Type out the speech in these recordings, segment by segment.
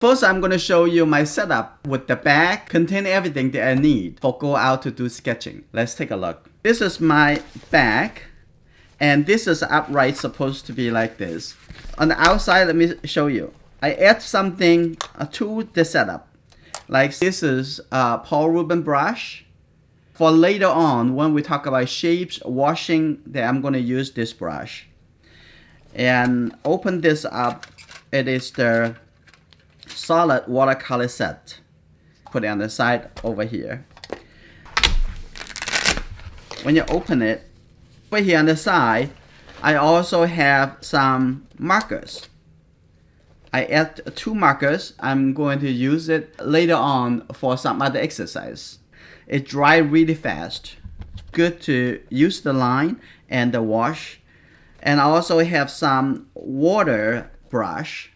First, I'm going to show you my setup with the bag containing everything that I need for go out to do sketching. Let's take a look. This is my bag, and this is upright, supposed to be like this. On the outside, let me show you. I add something to the setup. Like this is a Paul Rubin brush. For later on, when we talk about shapes, washing, then I'm going to use this brush. And open this up. It is the solid watercolor set. Put it on the side over here. When you open it, over here on the side, I also have some markers. I add 2 markers. I'm going to use it later on for some other exercise. It dries really fast. Good to use the line and the wash. And I also have some water brush.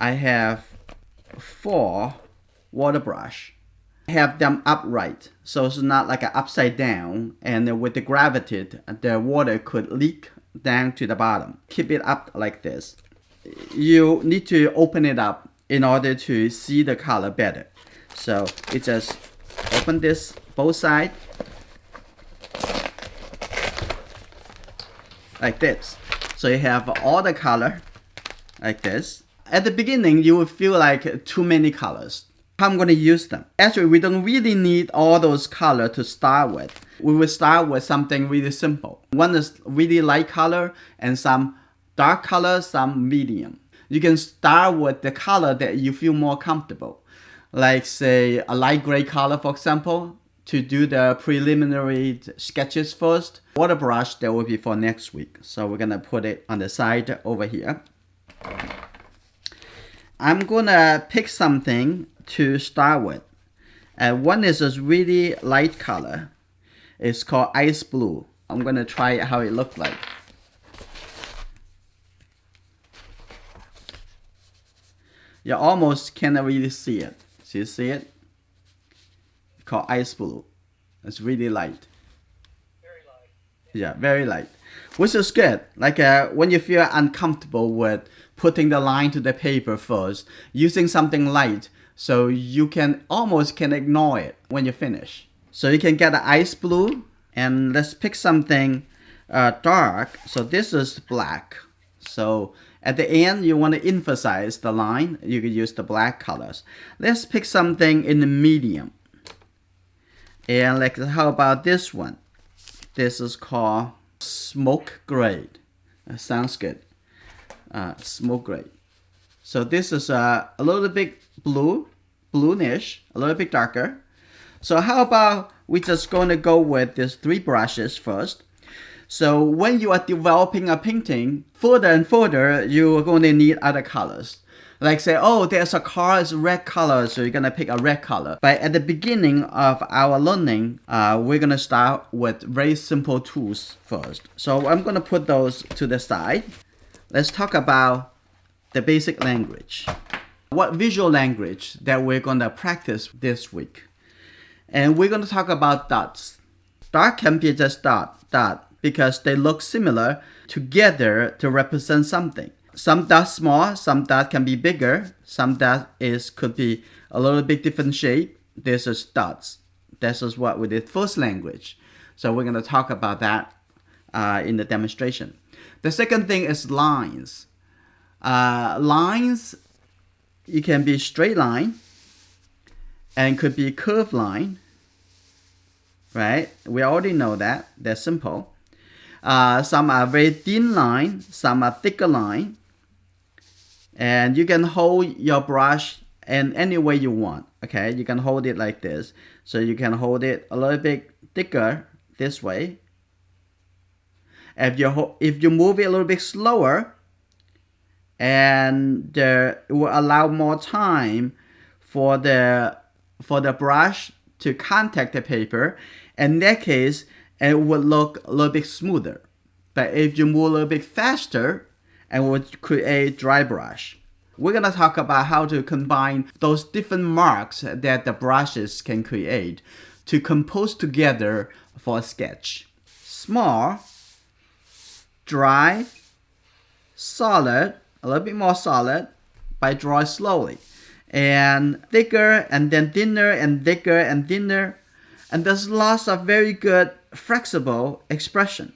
I have 4 water brush. I have them upright, so it's not like an upside down, and with the gravity, the water could leak down to the bottom. Keep it up like this. You need to open it up in order to see the color better. So it just open this both sides like this. So you have all the color like this. At the beginning, you will feel like too many colors. How I'm going to use them? Actually, we don't really need all those colors to start with. We will start with something really simple. One is really light color and some dark color, some medium. You can start with the color that you feel more comfortable. Like say a light gray color, for example, to do the preliminary sketches first. Water brush, that will be for next week. So we're going to put it on the side over here. I'm gonna pick something to start with. One is a really light color. It's called ice blue. I'm gonna try how it looks like. You almost cannot really see it. So you see it? It's called ice blue. It's really light. Very light. Yeah, very light. Which is good. Like when you feel uncomfortable with putting the line to the paper first, using something light so you can almost ignore it when you finish. So you can get the ice blue, and let's pick something dark. So this is black. So at the end, you want to emphasize the line. You can use the black colors. Let's pick something in the medium. And like, how about this one? This is called smoke gray. Sounds good. Smoke gray. So this is a little bit bluish, a little bit darker. So how about we just going to go with these 3 brushes first. So when you are developing a painting, further and further, you are going to need other colors. Like say, oh, there's a car, it's red color, so you're going to pick a red color. But at the beginning of our learning, we're going to start with very simple tools first. So I'm going to put those to the side. Let's talk about the basic language. What visual language that we're going to practice this week. And we're going to talk about dots. Dot can be just dot, because they look similar together to represent something. Some dots small, some dots can be bigger, some dots could be a little bit different shape. This is dots. This is what we did first language. So we're going to talk about that in the demonstration. The second thing is lines. Lines, it can be straight line and could be curved line, right? We already know that. They're simple. Some are very thin line, some are thicker line. And you can hold your brush in any way you want, okay? You can hold it like this. So you can hold it a little bit thicker this way. If you move it a little bit slower, and it will allow more time for the brush to contact the paper. In that case, it would look a little bit smoother. But if you move a little bit faster, it would create dry brush. We're going to talk about how to combine those different marks that the brushes can create to compose together for a sketch. Small, dry, solid, a little bit more solid, by drawing slowly. And thicker and then thinner and thicker and thinner. And there's lots of very good flexible expression.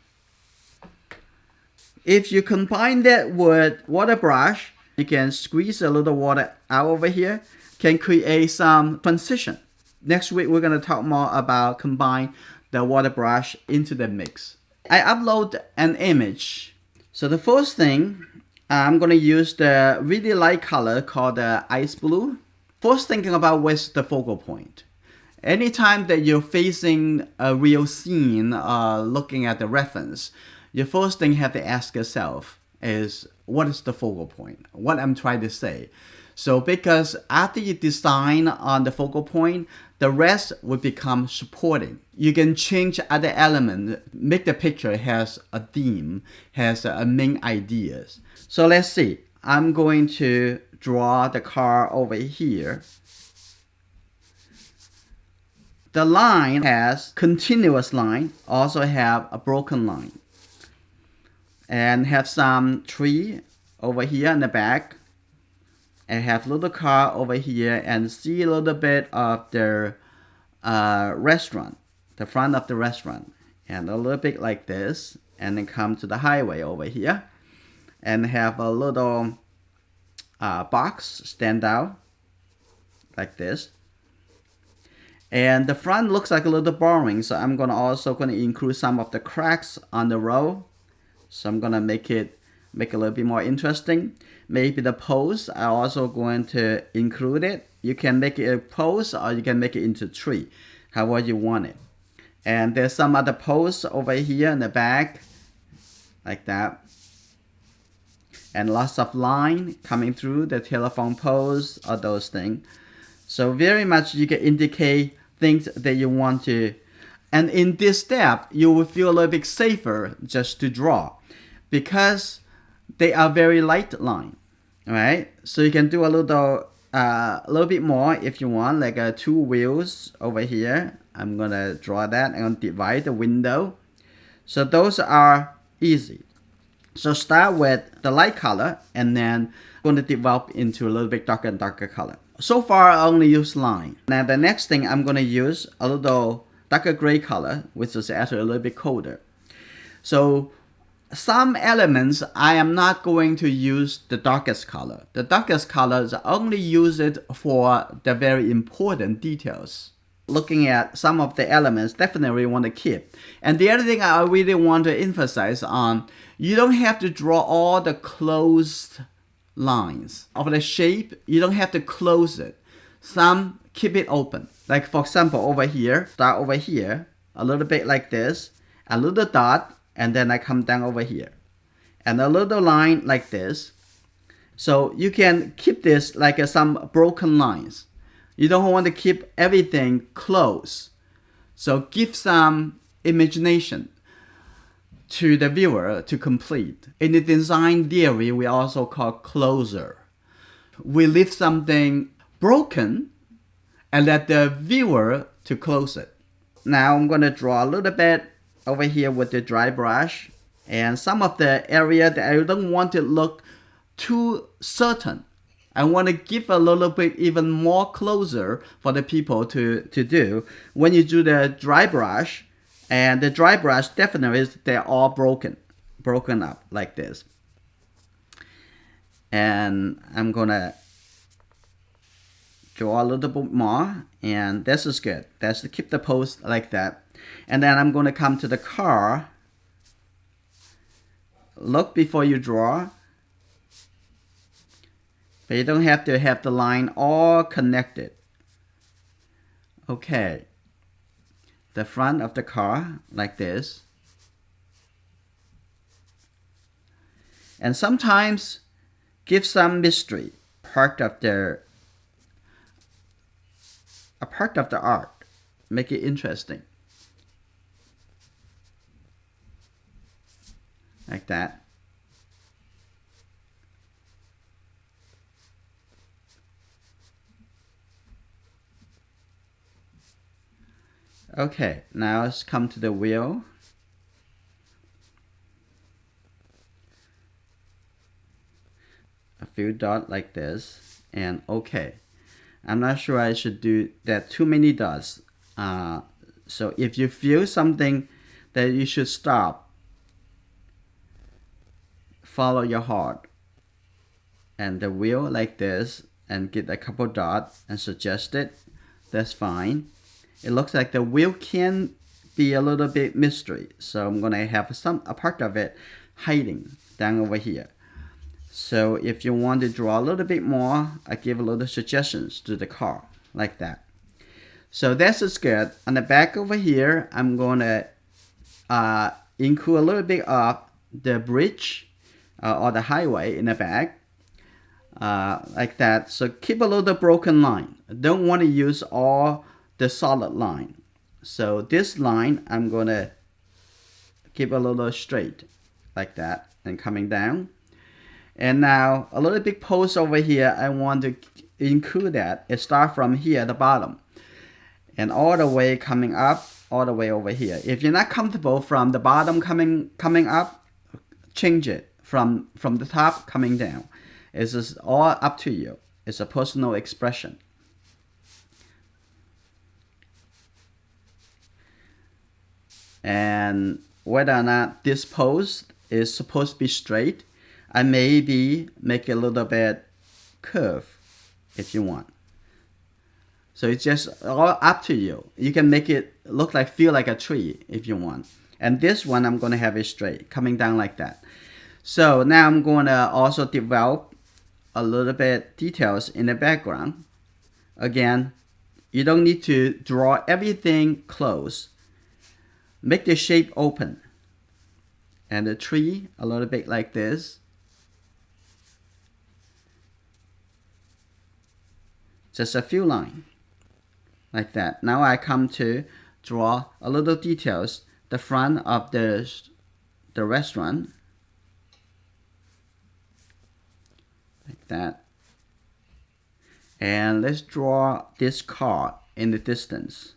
If you combine that with water brush, you can squeeze a little water out over here, can create some transition. Next week, we're going to talk more about combine the water brush into the mix. I upload an image. So the first thing, I'm going to use the really light color called the ice blue. First thinking about what's the focal point. Anytime that you're facing a real scene, looking at the reference, your first thing you have to ask yourself is, what is the focal point? What I'm trying to say. So because after you design on the focal point, the rest will become supporting. You can change other elements, make the picture has a theme, has a main ideas. So let's see. I'm going to draw the car over here. The line has continuous line, also have a broken line. And have some tree over here in the back. And have little car over here and see a little bit of the restaurant, the front of the restaurant. And a little bit like this. And then come to the highway over here. And have a little box stand out like this. And the front looks like a little boring, so I'm also gonna include some of the cracks on the road. So I'm gonna make a little bit more interesting. Maybe the post, I'm also going to include it. You can make it a post or you can make it into a tree, however you want it. And there's some other posts over here in the back, like that. And lots of line coming through the telephone poles or those things. So very much you can indicate things that you want to. And in this step, you will feel a little bit safer just to draw because they are very light line, right? So you can do a little bit more if you want, like 2 wheels over here. I'm gonna draw that. I'm gonna divide the window. So those are easy. So start with the light color and then going to develop into a little bit darker and darker color. So far, I only use line. Now the next thing, I'm going to use a little darker gray color, which is actually a little bit colder. So some elements, I am not going to use the darkest color. The darkest colors, I only use it for the very important details. Looking at some of the elements, definitely want to keep. And the other thing I really want to emphasize on, you don't have to draw all the closed lines of the shape. You don't have to close it. Some keep it open. Like for example, over here, start over here, a little bit like this, a little dot, and then I come down over here. And a little line like this. So you can keep this like some broken lines. You don't want to keep everything close. So give some imagination to the viewer to complete. In the design theory, we also call closure. We leave something broken and let the viewer to close it. Now I'm going to draw a little bit over here with the dry brush. And some of the area that I don't want to look too certain. I want to give a little bit even more closer for the people to do. When you do the dry brush, and the dry brush definitely is they're all broken up like this. And I'm gonna draw a little bit more, and this is good. That's to keep the pose like that. And then I'm gonna come to the car. Look before you draw. But you don't have to have the line all connected. Okay. The front of the car like this. And sometimes give some mystery, a part of the art. Make it interesting. Like that. Okay, now let's come to the wheel. A few dots like this, and okay. I'm not sure I should do that too many dots. So if you feel something that you should stop, follow your heart and the wheel like this, and get a couple dots and suggest it. That's fine. It looks like the wheel can be a little bit mystery, so I'm gonna have a part of it hiding down over here. So if you want to draw a little bit more, I give a little suggestions to the car like that. So that's is good. On the back over here, I'm gonna include a little bit of the bridge or the highway in the back, like that. So keep a little broken line. Don't want to use all the solid line. So this line, I'm gonna keep a little straight like that and coming down. And now a little big post over here, I want to include that. It starts from here at the bottom and all the way coming up, all the way over here. If you're not comfortable from the bottom coming up, change it from the top coming down. It's just all up to you. It's a personal expression. And whether or not this post is supposed to be straight, I maybe make it a little bit curve if you want. So it's just all up to you. You can make it feel like a tree if you want. And this one, I'm going to have it straight, coming down like that. So now I'm going to also develop a little bit details in the background. Again, you don't need to draw everything close. Make the shape open. And the tree a little bit like this. Just a few lines like that. Now I come to draw a little details, the front of the restaurant like that. And let's draw this car in the distance.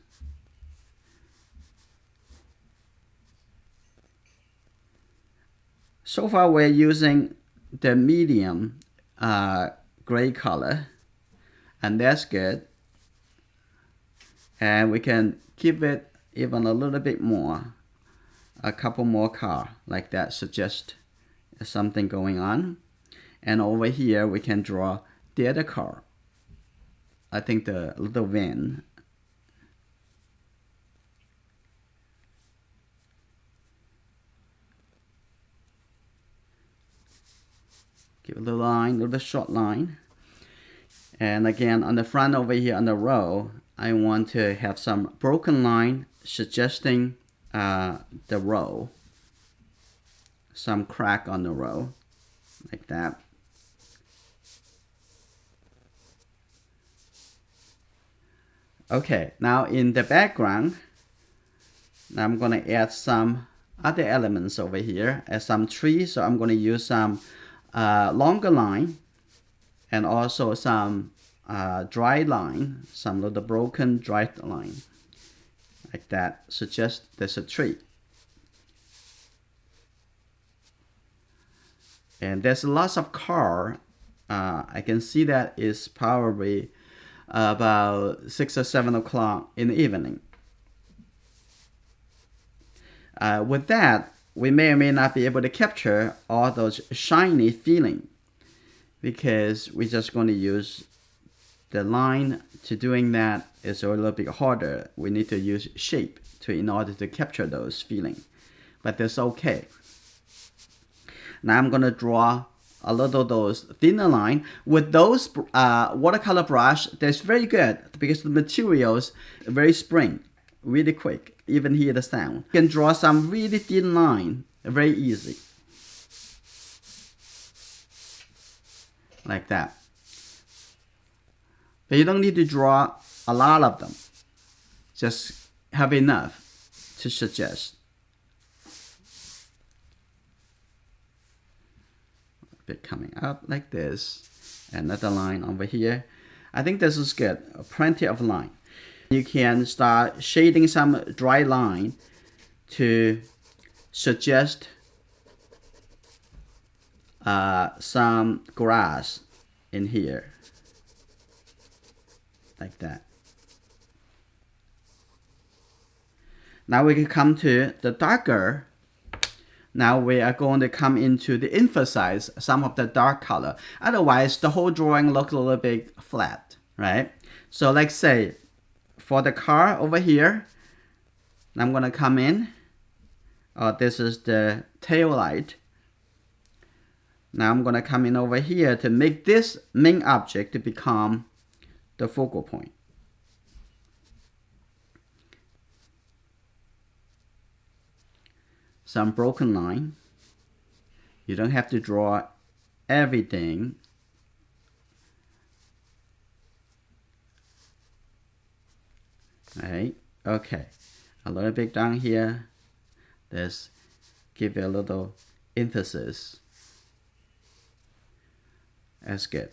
So far we're using the medium gray color, and that's good. And we can keep it even a little bit more, a couple more cars like that, suggest something going on. And over here we can draw the other car. I think the little van. Give a little line, a little short line. And again, on the front over here on the row, I want to have some broken line suggesting the row. Some crack on the row, like that. Okay, now in the background, I'm going to add some other elements over here as some trees. So I'm going to use some longer line and also some dry line, some little broken dry line like that. Suggest there's a tree. And there's lots of car. I can see that is probably about 6 or 7 o'clock in the evening. With that, we may or may not be able to capture all those shiny feeling, because we're just going to use the line. To doing that is a little bit harder. We need to use shape in order to capture those feeling, but that's okay. Now I'm going to draw a little those thinner line with those watercolor brush. That's very good because the materials are very spring, really quick. Even hear the sound. You can draw some really thin line, very easy, like that. But you don't need to draw a lot of them. Just have enough to suggest. A bit coming up like this. Another line over here. I think this is good. Plenty of line. You can start shading some dry line to suggest some grass in here, like that. Now we can come to the darker. Now we are going to come into the emphasize some of the dark color. Otherwise, the whole drawing looks a little bit flat, right? So let's say for the car over here, I'm going to come in. This is the tail light. Now I'm going to come in over here to make this main object to become the focal point. Some broken line. You don't have to draw everything. Right? Okay. A little bit down here. Let's give it a little emphasis. That's good.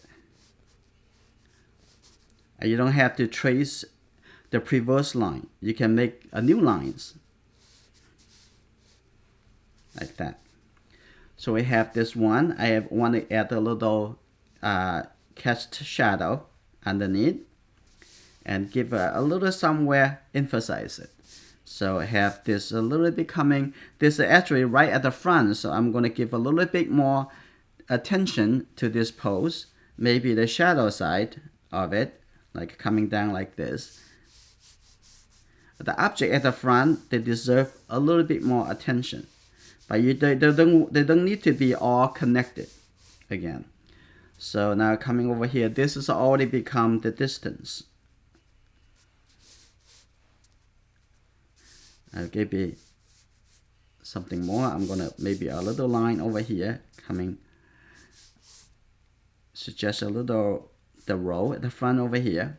And you don't have to trace the previous line. You can make a new lines. Like that. So we have this one. I want to add a little cast shadow underneath and give a little somewhere emphasize it. So I have this a little bit coming. This is actually right at the front. So I'm going to give a little bit more attention to this pose. Maybe the shadow side of it, like coming down like this. The object at the front, they deserve a little bit more attention. But they don't need to be all connected again. So now coming over here, this has already become the distance. I'll give it something more. I'm gonna maybe a little line over here coming. Suggest a little the row at the front over here.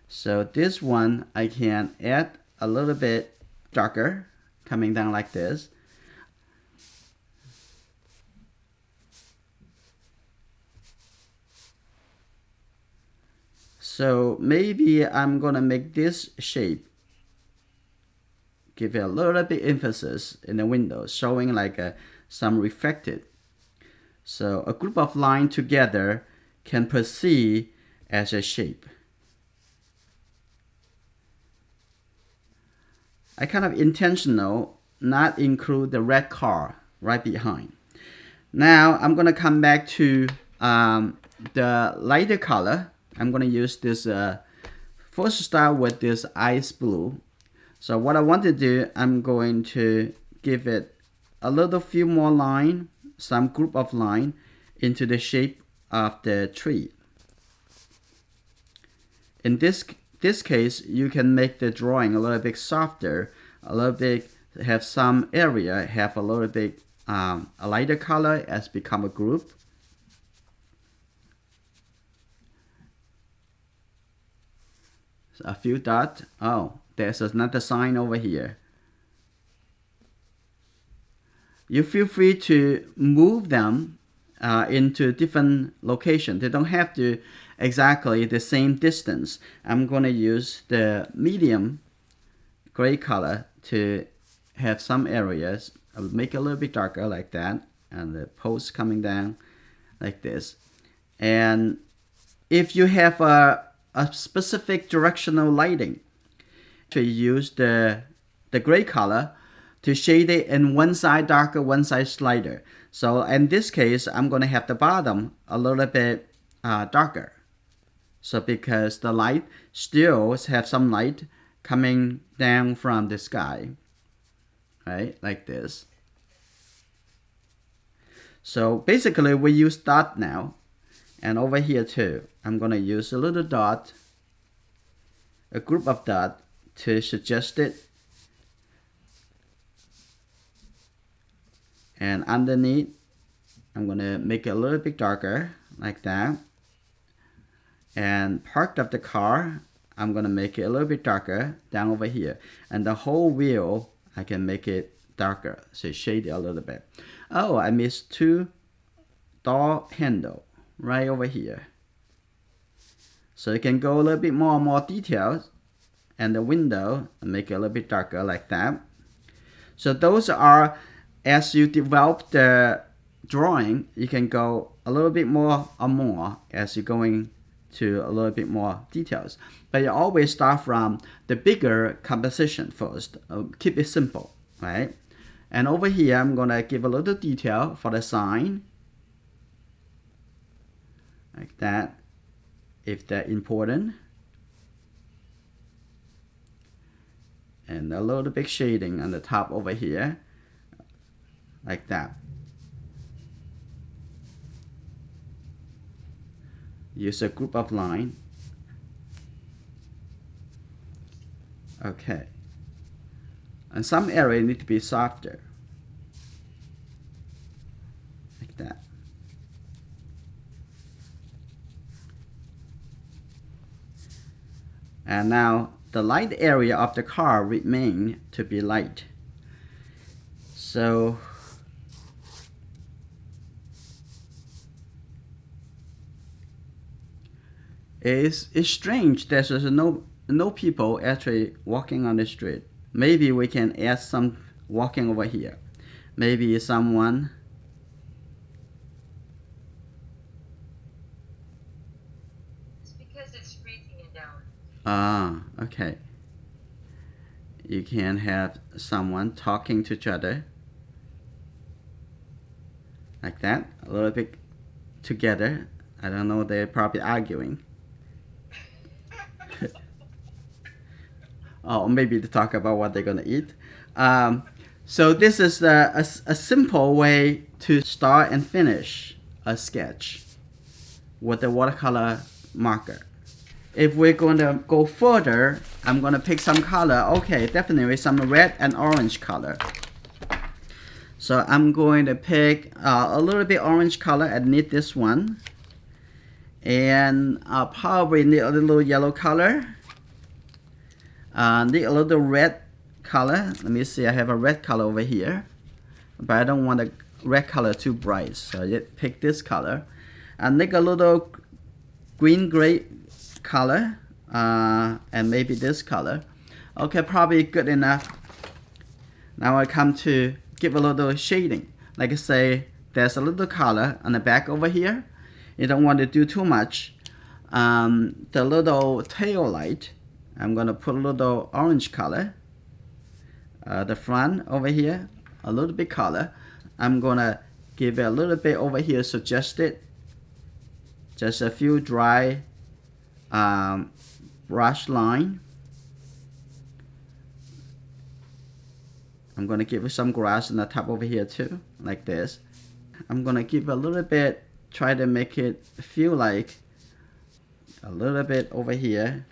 So this one I can add a little bit darker, coming down like this. So maybe I'm gonna make this shape, give it a little bit emphasis in the window, showing like some reflected. So a group of lines together can proceed as a shape. I kind of intentional not include the red car right behind. Now I'm gonna come back to the lighter color. I'm going to use this, first start with this ice blue. So what I want to do, I'm going to give it a little few more line, some group of line into the shape of the tree. In this case, you can make the drawing a little bit softer, a little bit, have some area, have a little bit a lighter color as become a group. A few dots. Oh, there's another sign over here. You feel free to move them into different locations. They don't have to exactly the same distance. I'm going to use the medium gray color to have some areas. I'll make it a little bit darker like that, and the post coming down like this. And if you have a specific directional lighting, to use the gray color to shade it in one side darker, one side lighter. So in this case, I'm going to have the bottom a little bit darker. So because the light still have some light coming down from the sky, right, like this. So basically we use dot now. And over here too, I'm going to use a little dot, a group of dots to suggest it. And underneath, I'm going to make it a little bit darker, like that. And part of the car, I'm going to make it a little bit darker down over here. And the whole wheel, I can make it darker, so shade it a little bit. Oh, I missed two door handle right over here. So you can go a little bit more details, and the window, make it a little bit darker like that. So those are, as you develop the drawing, you can go a little bit more or more as you're going to a little bit more details. But you always start from the bigger composition first. Keep it simple, right? And over here, I'm gonna give a little detail for the sign, like that, if they're important. And a little bit shading on the top over here, like that. Use a group of line. Okay. And some area need to be softer, like that. And now the light area of the car remain to be light. So it's strange that there's no people actually walking on the street. Maybe we can add some walking over here. Maybe someone. It's because it's freezing it down. Ah, okay. You can have someone talking to each other, like that, a little bit together. I don't know, they're probably arguing. Or maybe to talk about what they're gonna eat. So this is a simple way to start and finish a sketch with the watercolor marker. If we're going to go further, I'm going to pick some color. Okay, definitely some red and orange color. So I'm going to pick a little bit orange color. I need this one. And I'll probably need a little yellow color. Need a little red color. Let me see, I have a red color over here. But I don't want the red color too bright. So I just pick this color. And make a little green-gray color, and maybe this color. Okay, probably good enough. Now I come to give a little shading. Like I say, there's a little color on the back over here. You don't want to do too much. The little tail light, I'm gonna put a little orange color. The front over here, a little bit color. I'm gonna give it a little bit over here suggested. Just a few dry brush line. I'm gonna give it some grass on the top over here too, like this. I'm gonna give a little bit, try to make it feel like a little bit over here,